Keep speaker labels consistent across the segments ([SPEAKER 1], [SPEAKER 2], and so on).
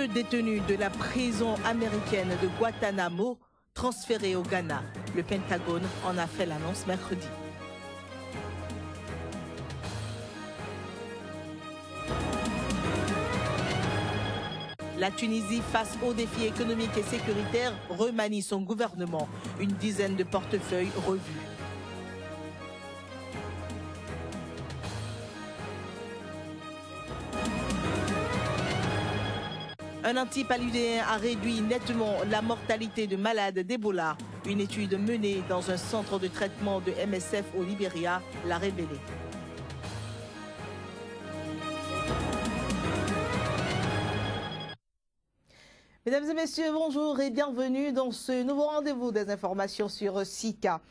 [SPEAKER 1] 2 détenus de la prison américaine de Guantanamo transférés au Ghana. Le Pentagone en a fait l'annonce mercredi. La Tunisie, face aux défis économiques et sécuritaires, remanie son gouvernement. Une dizaine de portefeuilles revus. Un antipaludéen a réduit nettement la mortalité de malades d'Ebola. Une étude menée dans un centre de traitement de MSF au Libéria l'a révélé. Mesdames et messieurs, bonjour et bienvenue dans ce nouveau rendez-vous des informations sur Sika.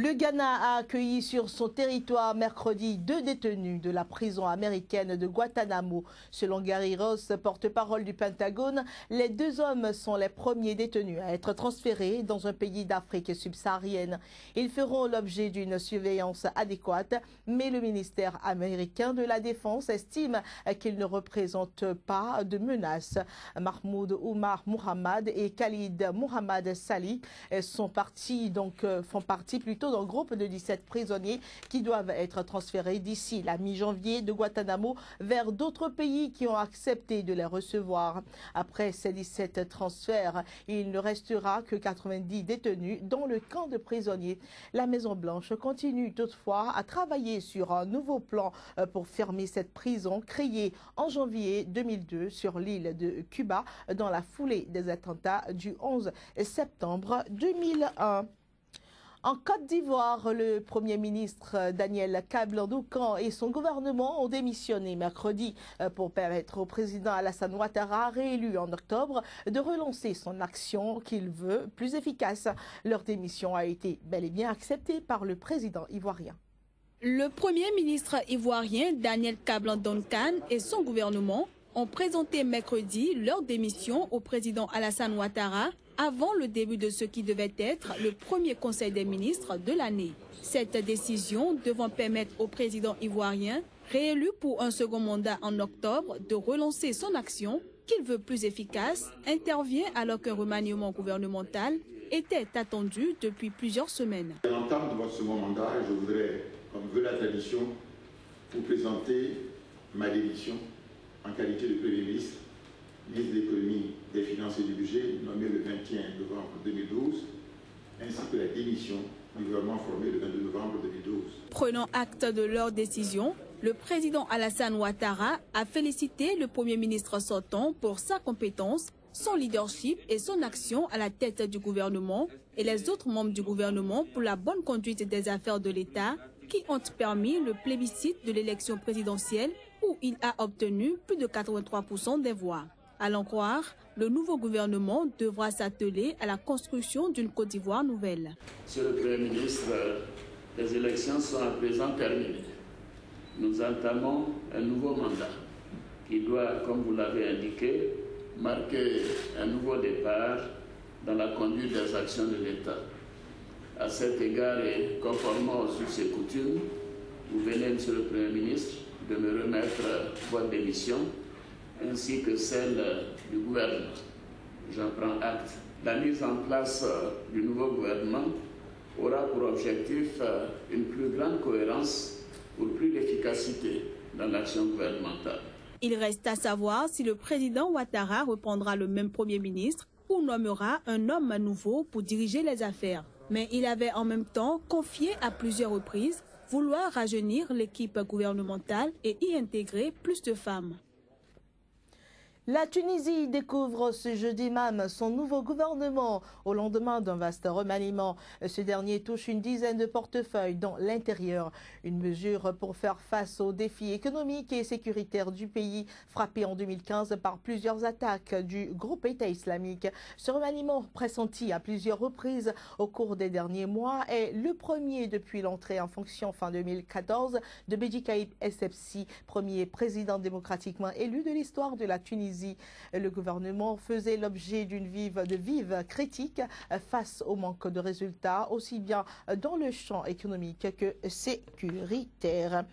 [SPEAKER 1] Le Ghana a accueilli sur son territoire mercredi 2 détenus de la prison américaine de Guantanamo. Selon Gary Ross, porte-parole du Pentagone, les 2 hommes sont les premiers détenus à être transférés dans un pays d'Afrique subsaharienne. Ils feront l'objet d'une surveillance adéquate, mais le ministère américain de la Défense estime qu'ils ne représentent pas de menace. Mahmoud Oumar Mohamed et Khalid Mohamed Salih font partie plutôt d'un groupe de 17 prisonniers qui doivent être transférés d'ici la mi-janvier de Guantanamo vers d'autres pays qui ont accepté de les recevoir. Après ces 17 transferts, il ne restera que 90 détenus dans le camp de prisonniers. La Maison-Blanche continue toutefois à travailler sur un nouveau plan pour fermer cette prison créée en janvier 2002 sur l'île de Cuba dans la foulée des attentats du 11 septembre 2001. En Côte d'Ivoire, le Premier ministre Daniel Kablan-Doukan et son gouvernement ont démissionné mercredi pour permettre au président Alassane Ouattara, réélu en octobre, de relancer son action qu'il veut plus efficace. Leur démission a été bel et bien acceptée par le président ivoirien.
[SPEAKER 2] Le Premier ministre ivoirien Daniel Kablan-Doukan et son gouvernement ont présenté mercredi leur démission au président Alassane Ouattara avant le début de ce qui devait être le premier conseil des ministres de l'année. Cette décision devant permettre au président ivoirien, réélu pour un second mandat en octobre, de relancer son action qu'il veut plus efficace, intervient alors qu'un remaniement gouvernemental était attendu depuis plusieurs semaines.
[SPEAKER 3] À l'entame de votre second mandat, je voudrais, comme veut la tradition, vous présenter ma démission en qualité de Premier ministre, ministre de l'économie, des finances et du budget, nommé le 21 novembre 2012, ainsi que la démission du gouvernement formé le 22 novembre 2012.
[SPEAKER 2] Prenant acte de leur décision, le président Alassane Ouattara a félicité le Premier ministre sortant pour sa compétence, son leadership et son action à la tête du gouvernement et les autres membres du gouvernement pour la bonne conduite des affaires de l'État qui ont permis le plébiscite de l'élection présidentielle où il a obtenu plus de 83% des voix. À l'en croire, le nouveau gouvernement devra s'atteler à la construction d'une Côte d'Ivoire nouvelle.
[SPEAKER 4] Monsieur le Premier ministre, les élections sont à présent terminées. Nous entamons un nouveau mandat qui doit, comme vous l'avez indiqué, marquer un nouveau départ dans la conduite des actions de l'État. À cet égard et conformément aux us et coutumes, vous venez, Monsieur le Premier ministre, de me remettre votre démission ainsi que celle du gouvernement. J'en prends acte. La mise en place du nouveau gouvernement aura pour objectif une plus grande cohérence pour plus d'efficacité dans l'action gouvernementale.
[SPEAKER 2] Il reste à savoir si le président Ouattara reprendra le même Premier ministre ou nommera un homme nouveau pour diriger les affaires. Mais il avait en même temps confié à plusieurs reprises vouloir rajeunir l'équipe gouvernementale et y intégrer plus de femmes.
[SPEAKER 1] La Tunisie découvre ce jeudi même son nouveau gouvernement au lendemain d'un vaste remaniement. Ce dernier touche une dizaine de portefeuilles dans l'intérieur. Une mesure pour faire face aux défis économiques et sécuritaires du pays frappé en 2015 par plusieurs attaques du groupe État islamique. Ce remaniement pressenti à plusieurs reprises au cours des derniers mois est le premier depuis l'entrée en fonction fin 2014 de Béji Caïd Essebsi, premier président démocratiquement élu de l'histoire de la Tunisie. Le gouvernement faisait l'objet de vives critiques face au manque de résultats, aussi bien dans le champ économique que sécuritaire.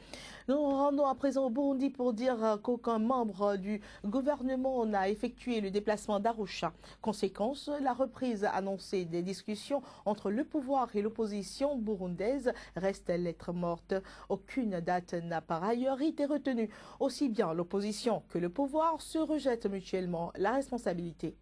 [SPEAKER 1] Nous nous rendons à présent au Burundi pour dire qu'aucun membre du gouvernement n'a effectué le déplacement d'Arusha. Conséquence, la reprise annoncée des discussions entre le pouvoir et l'opposition burundaise reste lettre morte. Aucune date n'a par ailleurs été retenue. Aussi bien l'opposition que le pouvoir se rejettent mutuellement la responsabilité.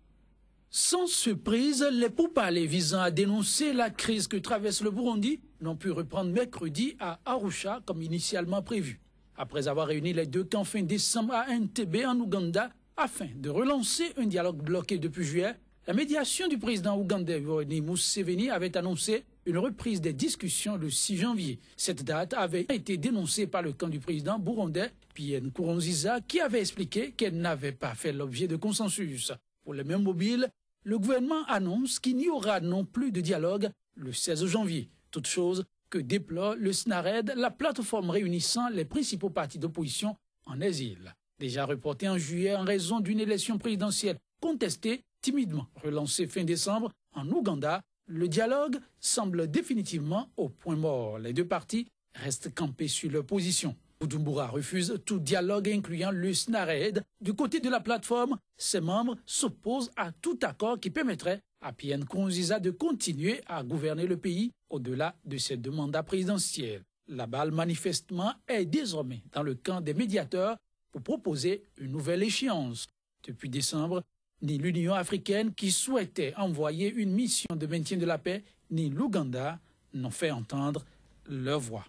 [SPEAKER 5] Sans surprise, les pourparlers visant à dénoncer la crise que traverse le Burundi n'ont pu reprendre mercredi à Arusha comme initialement prévu. Après avoir réuni les deux camps fin décembre à Entebbe en Ouganda afin de relancer un dialogue bloqué depuis juillet, la médiation du président ougandais Yoweri Museveni avait annoncé une reprise des discussions le 6 janvier. Cette date avait été dénoncée par le camp du président burundais Pierre Nkurunziza qui avait expliqué qu'elle n'avait pas fait l'objet de consensus. Pour les mêmes mobiles, le gouvernement annonce qu'il n'y aura non plus de dialogue le 16 janvier. Toute chose que déplore le SNARED, la plateforme réunissant les principaux partis d'opposition en exil. Déjà reporté en juillet en raison d'une élection présidentielle contestée, timidement relancée fin décembre en Ouganda, le dialogue semble définitivement au point mort. Les deux partis restent campés sur leur position. Bujumbura refuse tout dialogue incluant le SNARED. Du côté de la plateforme, ses membres s'opposent à tout accord qui permettrait à Pierre Nkurunziza de continuer à gouverner le pays au-delà de ses deux mandats présidentiels. La balle manifestement est désormais dans le camp des médiateurs pour proposer une nouvelle échéance. Depuis décembre, ni l'Union africaine qui souhaitait envoyer une mission de maintien de la paix, ni l'Ouganda n'ont fait entendre leur voix.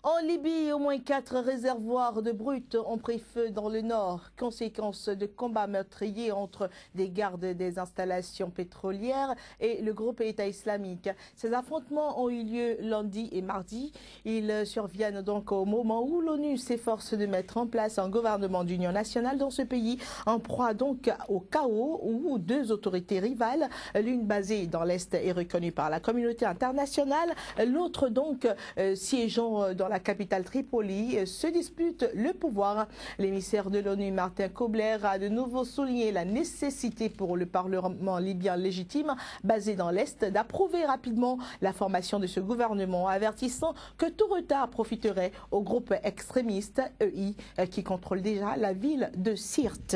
[SPEAKER 1] En Libye, au moins 4 réservoirs de brut ont pris feu dans le nord, conséquence de combats meurtriers entre des gardes des installations pétrolières et le groupe État islamique. Ces affrontements ont eu lieu lundi et mardi. Ils surviennent donc au moment où l'ONU s'efforce de mettre en place un gouvernement d'union nationale dans ce pays, en proie donc au chaos où 2 autorités rivales, l'une basée dans l'Est et reconnue par la communauté internationale, l'autre donc siégeant dans la capitale Tripoli, se dispute le pouvoir. L'émissaire de l'ONU, Martin Kobler, a de nouveau souligné la nécessité pour le Parlement libyen légitime, basé dans l'Est, d'approuver rapidement la formation de ce gouvernement, avertissant que tout retard profiterait au groupe extrémiste EI qui contrôle déjà la ville de Sirte.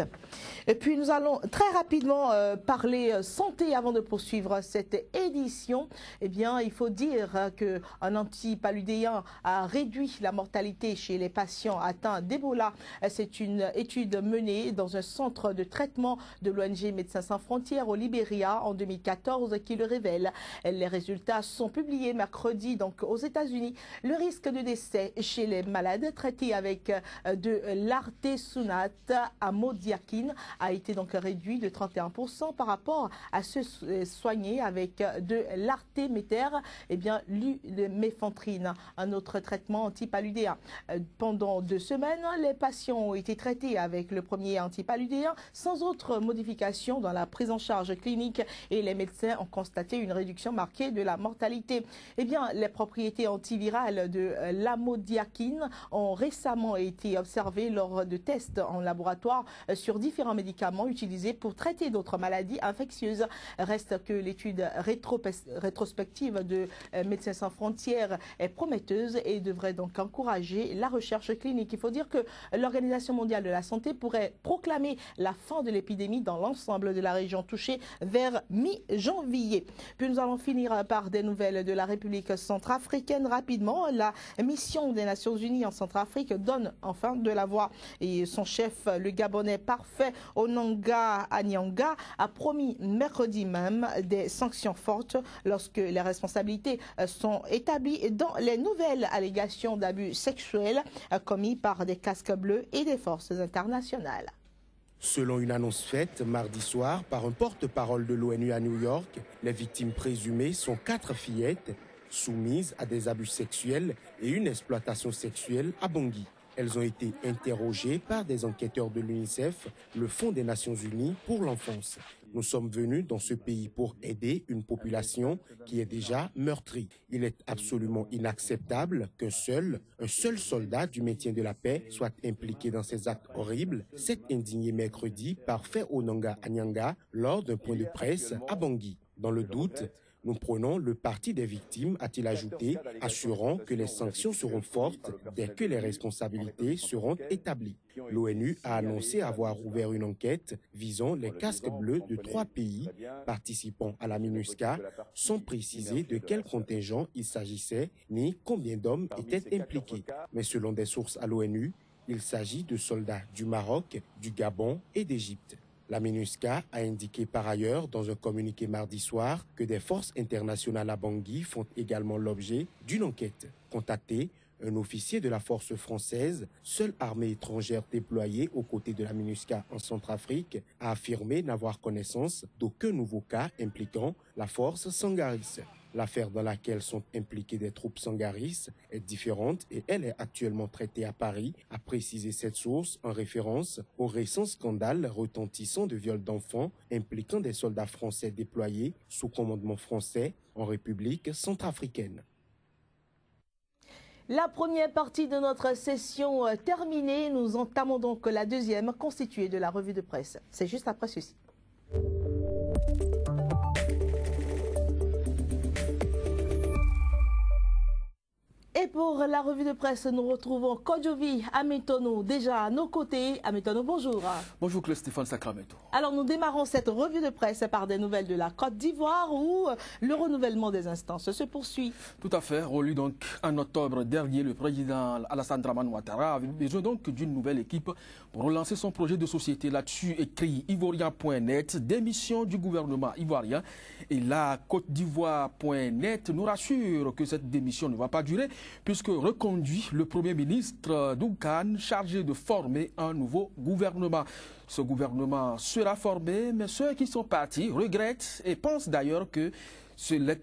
[SPEAKER 1] Et puis nous allons très rapidement parler santé avant de poursuivre cette édition. Eh bien, il faut dire qu'un antipaludéen a réduit la mortalité chez les patients atteints d'Ebola. C'est une étude menée dans un centre de traitement de l'ONG Médecins sans frontières au Libéria en 2014 qui le révèle. Les résultats sont publiés mercredi donc aux États-Unis. Le risque de décès chez les malades traités avec de l'artesunate amodiaquine a été donc réduit de 31% par rapport à ceux soignés avec de l'artéméter, eh bien l'uméphantrine, un autre traitement antipaludéen. Pendant 2 semaines, les patients ont été traités avec le premier antipaludéen sans autre modification dans la prise en charge clinique et les médecins ont constaté une réduction marquée de la mortalité. Eh bien, les propriétés antivirales de l'amodiaquine ont récemment été observées lors de tests en laboratoire sur différents médicaments utilisés pour traiter d'autres maladies infectieuses. Reste que l'étude rétrospective de Médecins sans frontières est prometteuse et devrait donc encourager la recherche clinique. Il faut dire que l'Organisation mondiale de la santé pourrait proclamer la fin de l'épidémie dans l'ensemble de la région touchée vers mi-janvier. Puis nous allons finir par des nouvelles de la République centrafricaine rapidement. La mission des Nations Unies en Centrafrique donne enfin de la voix et son chef, le Gabonais parfait Onanga Anyanga, a promis mercredi même des sanctions fortes lorsque les responsabilités sont établies dans les nouvelles allégations d'abus sexuels commis par des casques bleus et des forces internationales.
[SPEAKER 6] Selon une annonce faite mardi soir par un porte-parole de l'ONU à New York, les victimes présumées sont 4 fillettes soumises à des abus sexuels et une exploitation sexuelle à Bangui. Elles ont été interrogées par des enquêteurs de l'UNICEF, le Fonds des Nations Unies pour l'enfance. Nous sommes venus dans ce pays pour aider une population qui est déjà meurtrie. Il est absolument inacceptable qu'un seul soldat du maintien de la paix soit impliqué dans ces actes horribles, s'est indigné mercredi par Fair Onanga Anyanga lors d'un point de presse à Bangui. Dans le doute, Nous prenons le parti des victimes, a-t-il ajouté, assurant que les sanctions seront fortes dès que les responsabilités seront établies. L'ONU a annoncé avoir ouvert une enquête visant les casques bleus de 3 pays participant à la MINUSCA, sans préciser de quel contingent il s'agissait ni combien d'hommes étaient impliqués. Mais selon des sources à l'ONU, il s'agit de soldats du Maroc, du Gabon et d'Égypte. La MINUSCA a indiqué par ailleurs dans un communiqué mardi soir que des forces internationales à Bangui font également l'objet d'une enquête. Contacté, un officier de la force française, seule armée étrangère déployée aux côtés de la MINUSCA en Centrafrique, a affirmé n'avoir connaissance d'aucun nouveau cas impliquant la force Sangaris. L'affaire dans laquelle sont impliquées des troupes Sangaris est différente et elle est actuellement traitée à Paris, a précisé cette source en référence au récent scandale retentissant de viol d'enfants impliquant des soldats français déployés sous commandement français en République centrafricaine.
[SPEAKER 1] La première partie de notre session terminée, nous entamons donc la deuxième constituée de la revue de presse. C'est juste après ceci. Et pour la revue de presse, nous retrouvons Kodjovi Ametono déjà à nos côtés. Ametono, bonjour.
[SPEAKER 7] Bonjour Claire Stéphane Sacramento.
[SPEAKER 1] Alors nous démarrons cette revue de presse par des nouvelles de la Côte d'Ivoire où le renouvellement des instances se poursuit.
[SPEAKER 7] Tout à fait. Relu donc en octobre dernier, le président Alassane Dramane Ouattara avait besoin donc d'une nouvelle équipe pour relancer son projet de société. Là-dessus écrit ivoirien.net, démission du gouvernement ivoirien. Et la Côte d'Ivoire.net nous rassure que cette démission ne va pas durer, puisque reconduit le Premier ministre Doukan, chargé de former un nouveau gouvernement. Ce gouvernement sera formé, mais ceux qui sont partis regrettent et pensent d'ailleurs que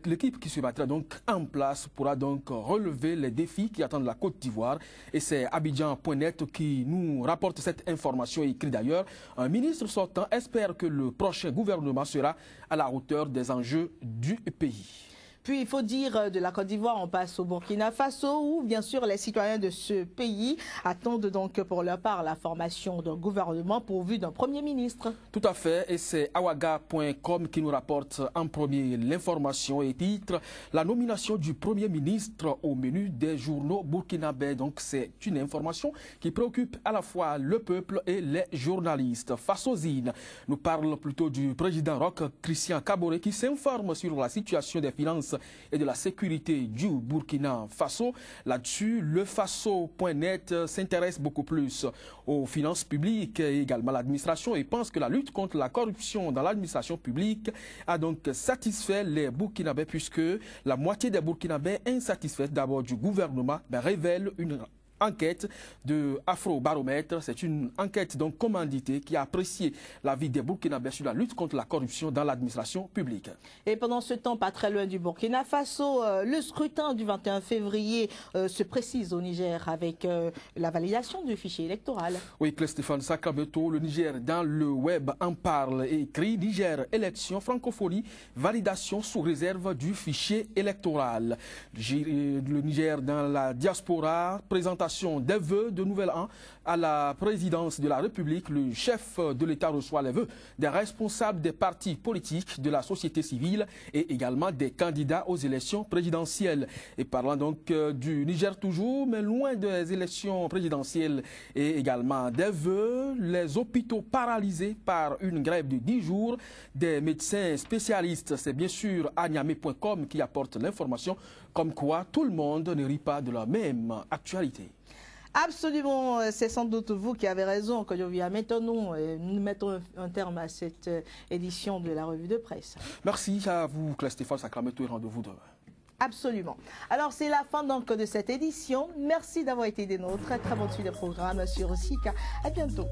[SPEAKER 7] l'équipe qui se mettra donc en place pourra donc relever les défis qui attendent la Côte d'Ivoire. Et c'est Abidjan.net qui nous rapporte cette information, écrit d'ailleurs. Un ministre sortant espère que le prochain gouvernement sera à la hauteur des enjeux du pays.
[SPEAKER 1] Puis il faut dire de la Côte d'Ivoire, on passe au Burkina Faso où bien sûr les citoyens de ce pays attendent donc pour leur part la formation d'un gouvernement pourvu d'un Premier ministre.
[SPEAKER 7] Tout à fait, et c'est awaga.com qui nous rapporte en premier l'information et titre « La nomination du Premier ministre au menu des journaux burkinabés ». Donc c'est une information qui préoccupe à la fois le peuple et les journalistes. Fasozine nous parle plutôt du président Roch Christian Kaboré qui s'informe sur la situation des finances et de la sécurité du Burkina Faso. Là-dessus, le Faso.net s'intéresse beaucoup plus aux finances publiques et également à l'administration et pense que la lutte contre la corruption dans l'administration publique a donc satisfait les Burkinabés puisque la moitié des Burkinabés insatisfaits d'abord du gouvernement révèle une enquête de Afrobaromètre. C'est une enquête donc commanditée qui a apprécié l'avis des Burkinabés sur la lutte contre la corruption dans l'administration publique.
[SPEAKER 1] Et pendant ce temps, pas très loin du Burkina Faso, le scrutin du 21 février se précise au Niger avec la validation du fichier électoral.
[SPEAKER 7] Oui, Claire Stéphane Sakabeto, le Niger dans le web en parle et écrit Niger, élection, francophonie, validation sous réserve du fichier électoral. Le Niger dans la diaspora, présentation des vœux de nouvel an à la présidence de la République. Le chef de l'État reçoit les vœux des responsables des partis politiques, de la société civile et également des candidats aux élections présidentielles. Et parlant donc du Niger toujours, mais loin des élections présidentielles et également des vœux, les hôpitaux paralysés par une grève de 10 jours, des médecins spécialistes. C'est bien sûr Agname.com qui apporte l'information comme quoi tout le monde ne rit pas de la même actualité.
[SPEAKER 1] Absolument, c'est sans doute vous qui avez raison, Kodjovi Ametono. Nous mettons un terme à cette édition de la revue de presse.
[SPEAKER 7] Merci à vous, Claire Stéphane Sacramento, et rendez-vous demain.
[SPEAKER 1] Absolument. Alors c'est la fin donc de cette édition. Merci d'avoir été des nôtres. Très bonne suite de programme sur SICA. À bientôt.